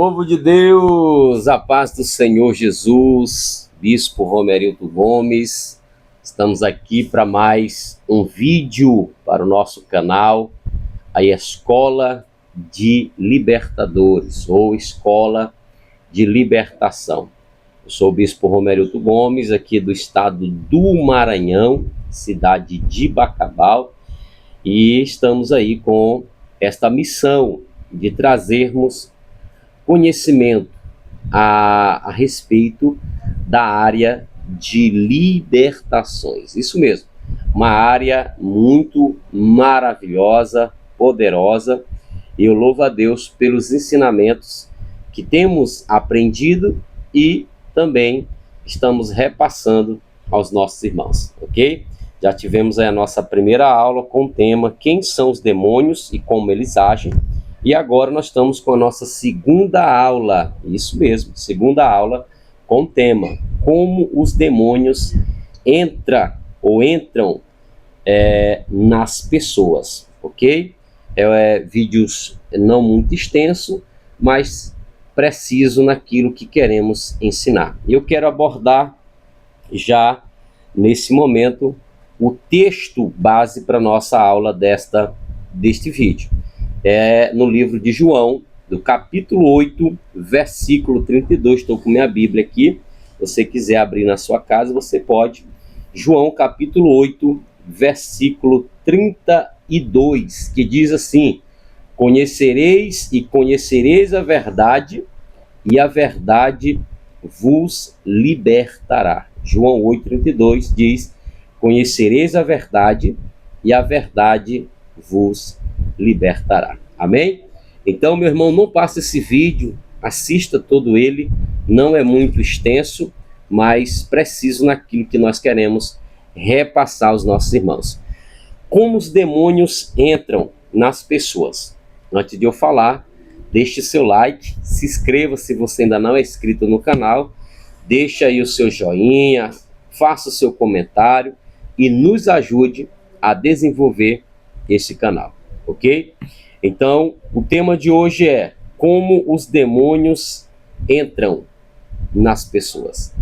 Povo de Deus, a paz do Senhor Jesus, Bispo Romerildo Gomes, estamos aqui para mais um vídeo para o nosso canal, a Escola de Libertadores, ou Escola de Libertação. Eu sou o Bispo Romerildo Gomes, aqui do estado do Maranhão, cidade de Bacabal, e estamos aí com esta missão de trazermos conhecimento a respeito da área de libertações. Isso mesmo, uma área muito maravilhosa, poderosa, e eu louvo a Deus pelos ensinamentos que temos aprendido e também estamos repassando aos nossos irmãos, ok? Já tivemos aí a nossa primeira aula com o tema Quem são os demônios e como eles agem. E agora nós estamos com a nossa segunda aula, isso mesmo, segunda aula com o tema Como os demônios entram nas pessoas, ok? Vídeos não muito extenso, mas preciso naquilo que queremos ensinar. Eu quero abordar já nesse momento o texto base para a nossa aula deste vídeo. No livro de João, do capítulo 8, versículo 32, estou com minha Bíblia aqui, se você quiser abrir na sua casa, você pode. João, capítulo 8, versículo 32, que diz assim: conhecereis a verdade, e a verdade vos libertará. João 8, 32 diz: conhecereis a verdade, e a verdade vos libertará. Amém? Então, meu irmão, não passe esse vídeo, assista todo ele, não é muito extenso, mas preciso naquilo que nós queremos repassar aos nossos irmãos. Como os demônios entram nas pessoas? Antes de eu falar, deixe seu like, se inscreva se você ainda não é inscrito no canal, deixe aí o seu joinha, faça o seu comentário e nos ajude a desenvolver esse canal. Ok? Então, o tema de hoje é como os demônios entram nas pessoas.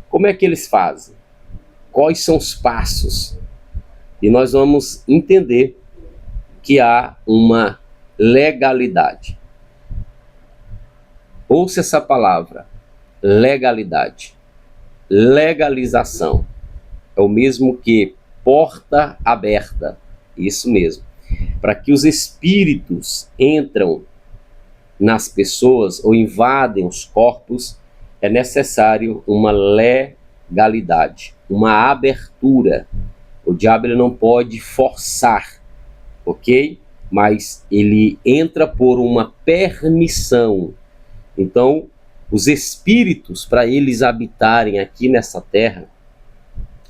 Como é que eles fazem? Quais são os passos? E nós vamos entender que há uma legalidade. Ouça essa palavra, legalidade. Legalização é o mesmo que porta aberta. Isso mesmo. Para que os espíritos entram nas pessoas ou invadem os corpos, é necessário uma legalidade, uma abertura. O diabo ele não pode forçar, ok? Mas ele entra por uma permissão. Então, os espíritos, para eles habitarem aqui nessa terra,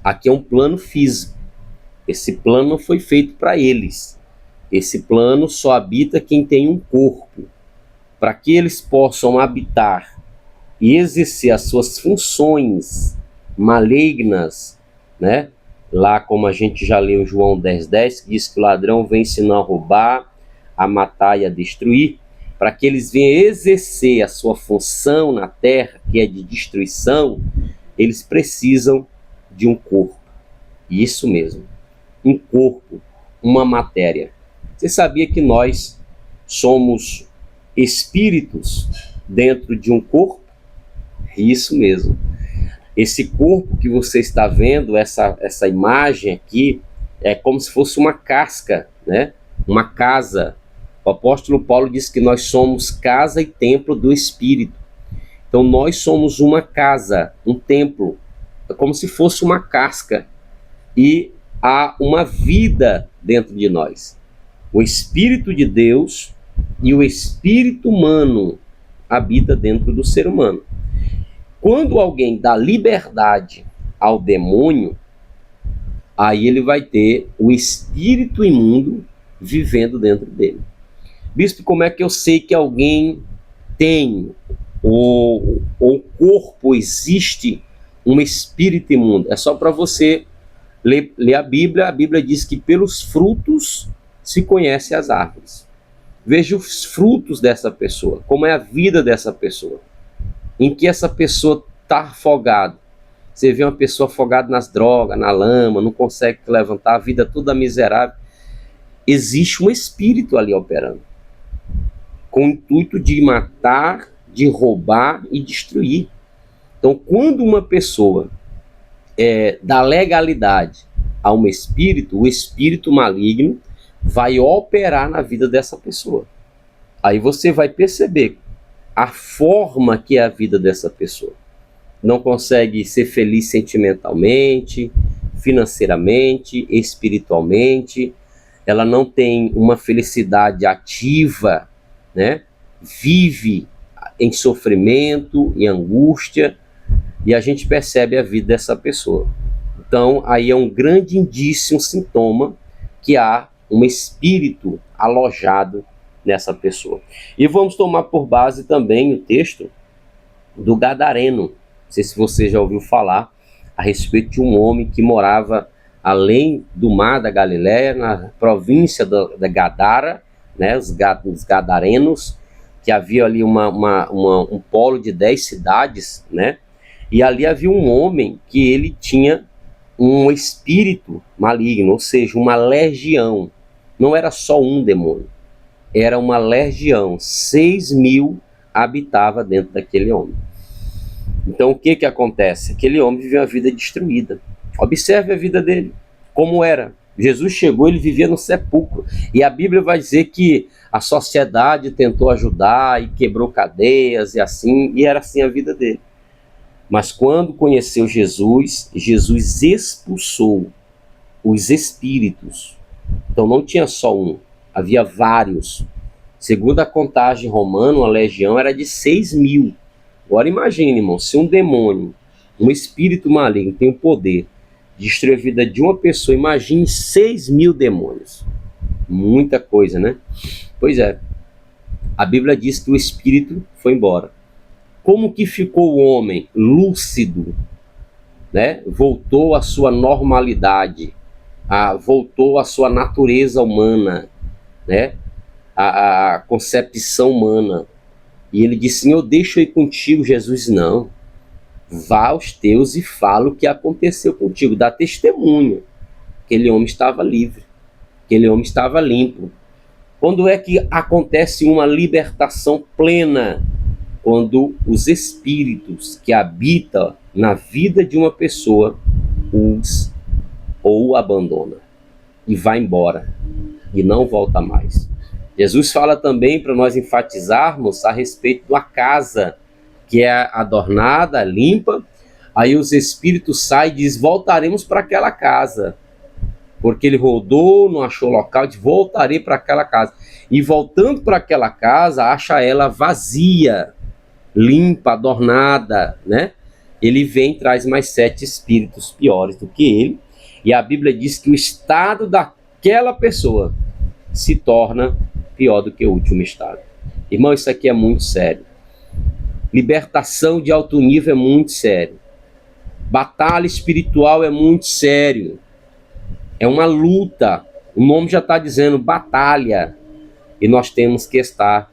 aqui é um plano físico. Esse plano não foi feito para eles. Esse plano só habita quem tem um corpo. Para que eles possam habitar e exercer as suas funções malignas, né? Lá como a gente já leu em João 10:10, que diz que o ladrão vem senão a roubar, a matar e a destruir. Para que eles venham exercer a sua função na terra, que é de destruição, eles precisam de um corpo. Isso mesmo, um corpo, uma matéria. Você sabia que nós somos espíritos dentro de um corpo? Isso mesmo. Esse corpo que você está vendo, essa imagem aqui, é como se fosse uma casca, né? Uma casa. O apóstolo Paulo diz que nós somos casa e templo do Espírito. Então nós somos uma casa, um templo. É como se fosse uma casca. E há uma vida dentro de nós. O Espírito de Deus e o espírito humano habita dentro do ser humano. Quando alguém dá liberdade ao demônio, aí ele vai ter o espírito imundo vivendo dentro dele. Bispo, como é que eu sei que alguém tem ou o corpo existe um espírito imundo? É só para você ler a Bíblia. A Bíblia diz que pelos frutos se conhece as árvores. Veja os frutos dessa pessoa, como é a vida dessa pessoa, em que essa pessoa está afogada. Você vê uma pessoa afogada nas drogas, na lama, não consegue levantar, a vida toda miserável. Existe um espírito ali operando, com o intuito de matar, de roubar e destruir. Então, quando uma pessoa dá legalidade a um espírito, o espírito maligno vai operar na vida dessa pessoa. Aí você vai perceber a forma que é a vida dessa pessoa. Não consegue ser feliz sentimentalmente, financeiramente, espiritualmente. Ela não tem uma felicidade ativa, né? Vive em sofrimento, em angústia, e a gente percebe a vida dessa pessoa. Então, aí é um grande indício, um sintoma que há um espírito alojado nessa pessoa. E vamos tomar por base também o texto do Gadareno. Não sei se você já ouviu falar a respeito de um homem que morava além do mar da Galileia, na província da Gadara, né, os Gadarenos, que havia ali um polo de 10 cidades, né, e ali havia um homem que ele tinha um espírito maligno, ou seja, uma legião. Não era só um demônio, era uma legião. 6.000 habitava dentro daquele homem. Então o que acontece? Aquele homem viveu uma vida destruída. Observe a vida dele, como era. Jesus chegou, ele vivia no sepulcro. E a Bíblia vai dizer que a sociedade tentou ajudar e quebrou cadeias e assim, e era assim a vida dele. Mas quando conheceu Jesus, Jesus expulsou os espíritos. Então não tinha só um, havia vários. Segundo a contagem romana, a legião era de 6.000. Agora imagine, irmão, se um demônio, um espírito maligno tem o poder de destruir a vida de uma pessoa, imagine 6.000 demônios. Muita coisa, né? Pois é, a Bíblia diz que o espírito foi embora. Como que ficou o homem? Lúcido, né? Voltou à sua normalidade, voltou à sua natureza humana, né? A concepção humana. E ele disse: Senhor, deixa eu ir contigo. Jesus: não, vá aos teus e fala o que aconteceu contigo, dá testemunho. Aquele homem estava livre, aquele homem estava limpo. Quando é que acontece uma libertação plena? Quando os espíritos que habitam na vida de uma pessoa os ou abandona e vai embora e não volta mais. Jesus fala também para nós enfatizarmos a respeito de uma casa que é adornada, limpa. Aí os espíritos saem e dizem: voltaremos para aquela casa, porque ele rodou, não achou local, diz: voltarei para aquela casa. E voltando para aquela casa, acha ela vazia, limpa, adornada, né? Ele vem e traz mais 7 espíritos piores do que ele, e a Bíblia diz que o estado daquela pessoa se torna pior do que o último estado. Irmão, isso aqui é muito sério. Libertação de alto nível é muito sério. Batalha espiritual é muito sério. É uma luta. O nome já está dizendo batalha. E nós temos que estar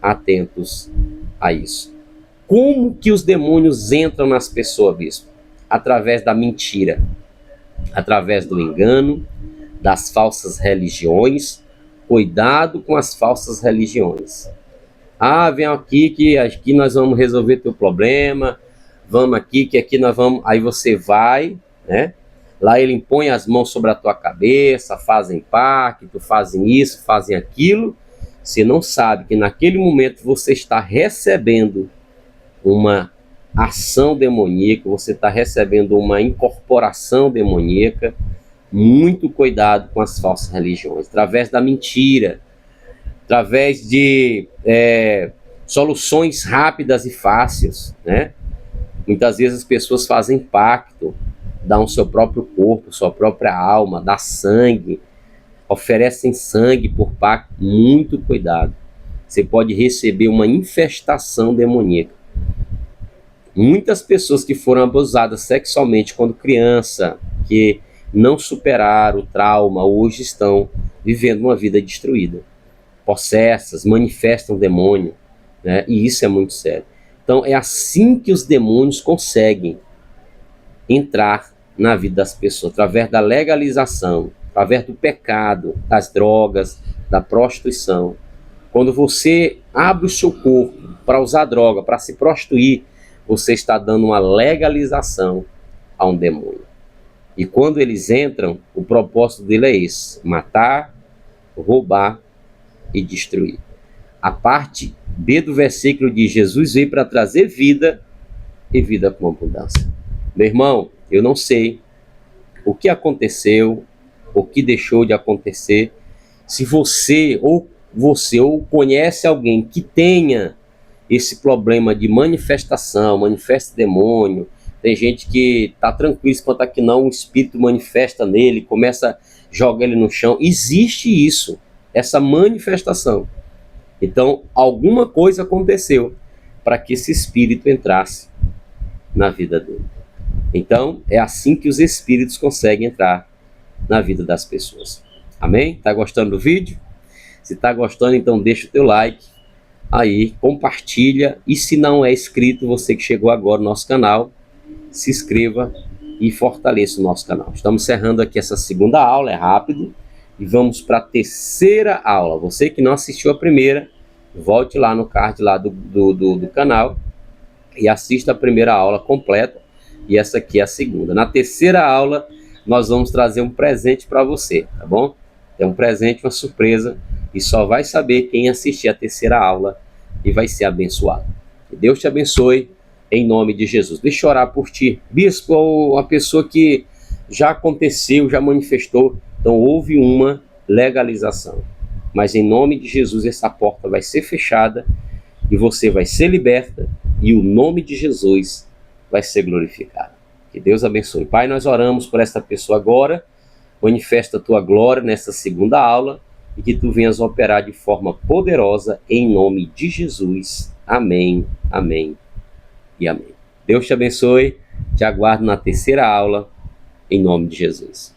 atentos a isso. Como que os demônios entram nas pessoas, bispo? Através da mentira, através do engano, das falsas religiões. Cuidado com as falsas religiões. Vem aqui que aqui nós vamos resolver teu problema. Vamos aqui que aqui nós vamos. Aí você vai, né? Lá ele impõe as mãos sobre a tua cabeça, fazem pacto, fazem isso, fazem aquilo. Você não sabe que naquele momento você está recebendo uma ação demoníaca, você está recebendo uma incorporação demoníaca. Muito cuidado com as falsas religiões, através da mentira, através de soluções rápidas e fáceis, né? Muitas vezes as pessoas fazem pacto, dão seu próprio corpo, sua própria alma, dá sangue, oferecem sangue por pacto. Muito cuidado, você pode receber uma infestação demoníaca. Muitas pessoas que foram abusadas sexualmente quando criança, que não superaram o trauma, hoje estão vivendo uma vida destruída. possessas, manifestam demônio, né? E isso é muito sério. Então é assim que os demônios conseguem entrar na vida das pessoas, através da legalização, através do pecado, das drogas, da prostituição. Quando você abre o seu corpo para usar droga, para se prostituir, você está dando uma legalização a um demônio. E quando eles entram, o propósito dele é esse: matar, roubar e destruir. A parte B do versículo diz: Jesus veio para trazer vida e vida com abundância. Meu irmão, eu não sei o que aconteceu, o que deixou de acontecer. Se você ou conhece alguém que tenha esse problema de manifestação, manifesta demônio, tem gente que está tranquilo quanto a que não, o espírito manifesta nele, começa a jogar ele no chão. Existe isso, essa manifestação. Então, alguma coisa aconteceu para que esse espírito entrasse na vida dele. Então, é assim que os espíritos conseguem entrar na vida das pessoas. Amém? Tá gostando do vídeo? Se tá gostando, então deixa o teu like aí, compartilha, e se não é inscrito, você que chegou agora no nosso canal, se inscreva e fortaleça o nosso canal. Estamos encerrando aqui essa segunda aula, é rápido, e vamos para a terceira aula. Você que não assistiu a primeira, volte lá no card lá do canal e assista a primeira aula completa, e essa aqui é a segunda. Na terceira aula, nós vamos trazer um presente para você, tá bom? É um presente, uma surpresa, e só vai saber quem assistir a terceira aula e vai ser abençoado. Que Deus te abençoe, em nome de Jesus. Deixa eu orar por ti. Bispo, ou a pessoa que já aconteceu, já manifestou, então houve uma legalização. Mas em nome de Jesus, essa porta vai ser fechada e você vai ser liberta e o nome de Jesus vai ser glorificado. Que Deus abençoe. Pai, nós oramos por esta pessoa agora. Manifesta a tua glória nessa segunda aula e que tu venhas operar de forma poderosa em nome de Jesus. Amém, amém e amém. Deus te abençoe. Te aguardo na terceira aula em nome de Jesus.